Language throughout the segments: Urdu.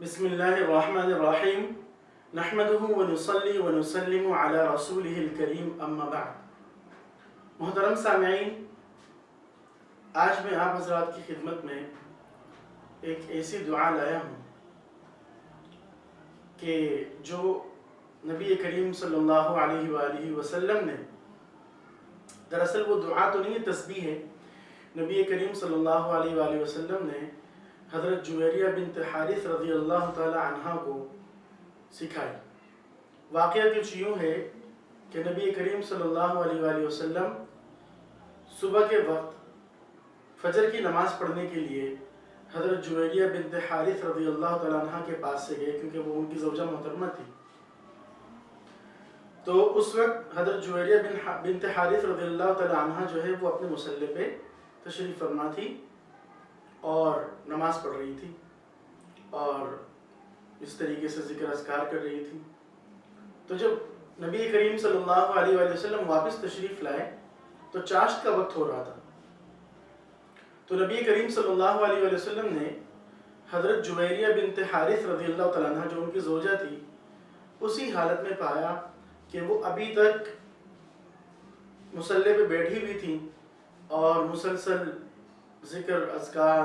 بسم اللہ الرحمن الرحیم نحمدہ ونصلی ونسلم علی رسولہ الکریم اما بعد۔ محترم سامعین، آج میں آپ حضرات کی خدمت میں ایک ایسی دعا لایا ہوں کہ جو نبی کریم صلی اللہ علیہ وآلہ وسلم نے، دراصل وہ دعا تو نہیں ہے، تسبیح ہے۔ نبی کریم صلی اللہ علیہ وآلہ وسلم نے حضرت جویریہ بنت حارث رضی اللہ تعالی عنہ کو سکھائی۔ واقعہ کچھ یوں ہے کہ نبی کریم صلی اللہ علیہ وآلہ وسلم صبح کے وقت فجر کی نماز پڑھنے کے لیے حضرت جویریہ بنت حارث رضی اللہ تعالی عنہ کے پاس سے گئے، کیونکہ وہ ان کی زوجہ محترمہ تھی۔ تو اس وقت حضرت جویریہ بنت حارث رضی اللہ تعالی عنہ جو ہے وہ اپنے مصلی پہ تشریف فرما تھی اور نماز پڑھ رہی تھی اور اس طریقے سے ذکر اذکار کر رہی تھی۔ تو جب نبی کریم صلی اللہ علیہ وآلہ وسلم واپس تشریف لائے تو چاشت کا وقت ہو رہا تھا۔ تو نبی کریم صلی اللہ علیہ وآلہ وسلم نے حضرت جویریہ بنت حارث رضی اللہ تعالیٰ عنہ جو ان کی زوجہ تھی، اسی حالت میں پایا کہ وہ ابھی تک مصلی پہ بیٹھی ہوئی تھی اور مسلسل ذکر اذکار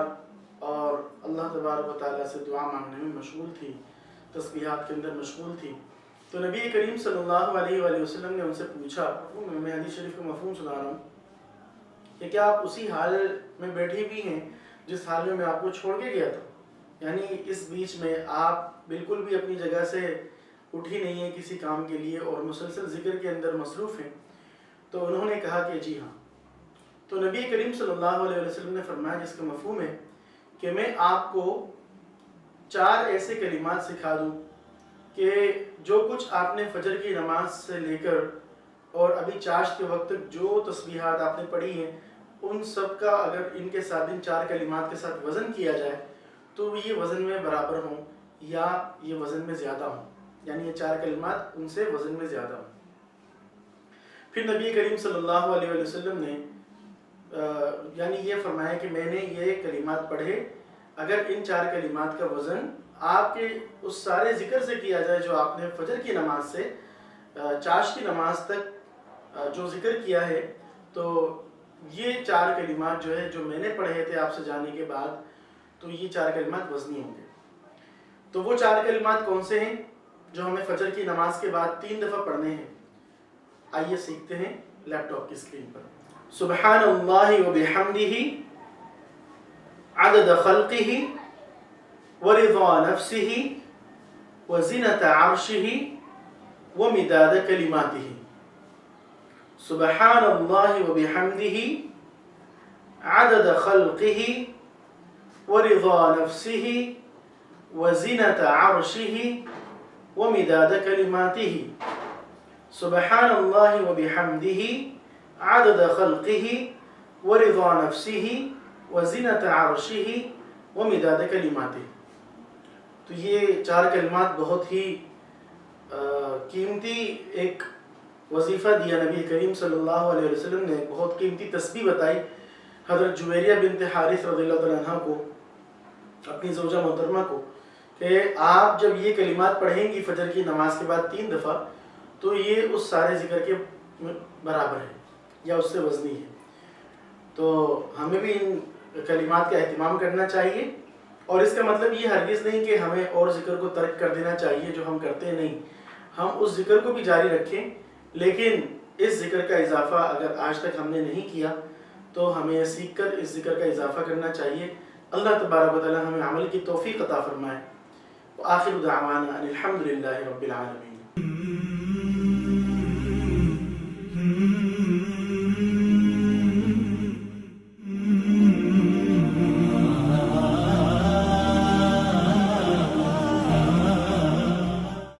اور اللہ تبارک و تعالیٰ سے دعا مانگنے میں مشغول تھی، تسبیحات کے اندر مشغول تھی۔ تو نبی کریم صلی اللہ علیہ وآلہ وسلم نے ان سے پوچھا، میں حدیث شریف کا مفہوم سنا رہا ہوں، کہ کیا آپ اسی حال میں بیٹھی بھی ہیں جس حال میں آپ کو چھوڑ کے گیا تھا؟ یعنی اس بیچ میں آپ بالکل بھی اپنی جگہ سے اٹھی نہیں ہیں کسی کام کے لیے اور مسلسل ذکر کے اندر مصروف ہیں؟ تو انہوں نے کہا کہ جی ہاں۔ تو نبی کریم صلی اللہ علیہ وسلم نے فرمایا، جس کا مفہوم ہے کہ میں آپ کو 4 ایسے کلمات سکھا دوں کہ جو کچھ آپ نے فجر کی نماز سے لے کر اور ابھی چاشت کے وقت تک جو تسبیحات آپ نے پڑھی ہیں، ان سب کا اگر ان کے ساتھ، ان 4 کلمات کے ساتھ وزن کیا جائے تو یہ وزن میں برابر ہوں یا یہ وزن میں زیادہ ہوں، یعنی یہ 4 کلمات ان سے وزن میں زیادہ ہوں۔ پھر نبی کریم صلی اللہ علیہ وسلم نے یعنی یہ فرمایا کہ میں نے یہ کلمات پڑھے، اگر ان 4 کلمات کا وزن آپ کے اس سارے ذکر سے کیا جائے جو آپ نے فجر کی نماز سے چاشت کی نماز تک جو ذکر کیا ہے، تو یہ 4 کلمات جو ہے جو میں نے پڑھے تھے آپ سے جانے کے بعد، تو یہ 4 کلمات وزنی ہوں گے۔ تو وہ 4 کلمات کون سے ہیں جو ہمیں فجر کی نماز کے بعد 3 دفعہ پڑھنے ہیں؟ آئیے سیکھتے ہیں لیپ ٹاپ کی اسکرین پر۔ سبحان اللہ وبحمدہ عدد خلقہ ورضا نفسہ وزنۃ عرشہ ومداد کلماتہ۔ سبحان اللہ وبحمدہ عدد خلقہ ورضا نفسہ وزنۃ عرشہ ومداد کلماتہ۔ سبحان اللہ وبحمدہ عدد خلقہ ورضا نفسہ وزنۃ عرشہ ومداد کلماتہ۔ تو یہ 4 کلمات بہت ہی قیمتی ایک وظیفہ دیا نبی کریم صلی اللہ علیہ وسلم نے، بہت قیمتی تسبیح بتائی حضرت جویریہ بنت حارث رضی اللہ تعالیٰ عنہ کو، اپنی زوجہ محترمہ کو، کہ آپ جب یہ کلمات پڑھیں گی فجر کی نماز کے بعد 3 دفعہ تو یہ اس سارے ذکر کے برابر ہے یا اس سے وزنی ہے۔ تو ہمیں بھی ان کلمات کا اہتمام کرنا چاہیے، اور اس کا مطلب یہ ہرگز نہیں کہ ہمیں اور ذکر کو ترک کر دینا چاہیے جو ہم کرتے ہیں، نہیں، ہم اس ذکر کو بھی جاری رکھیں، لیکن اس ذکر کا اضافہ اگر آج تک ہم نے نہیں کیا تو ہمیں سیکھ کر اس ذکر کا اضافہ کرنا چاہیے۔ اللہ تبارک و تعالی ہمیں عمل کی توفیق عطا فرمائے۔ وآخر دعوانا ان الحمد للہ رب العالمین۔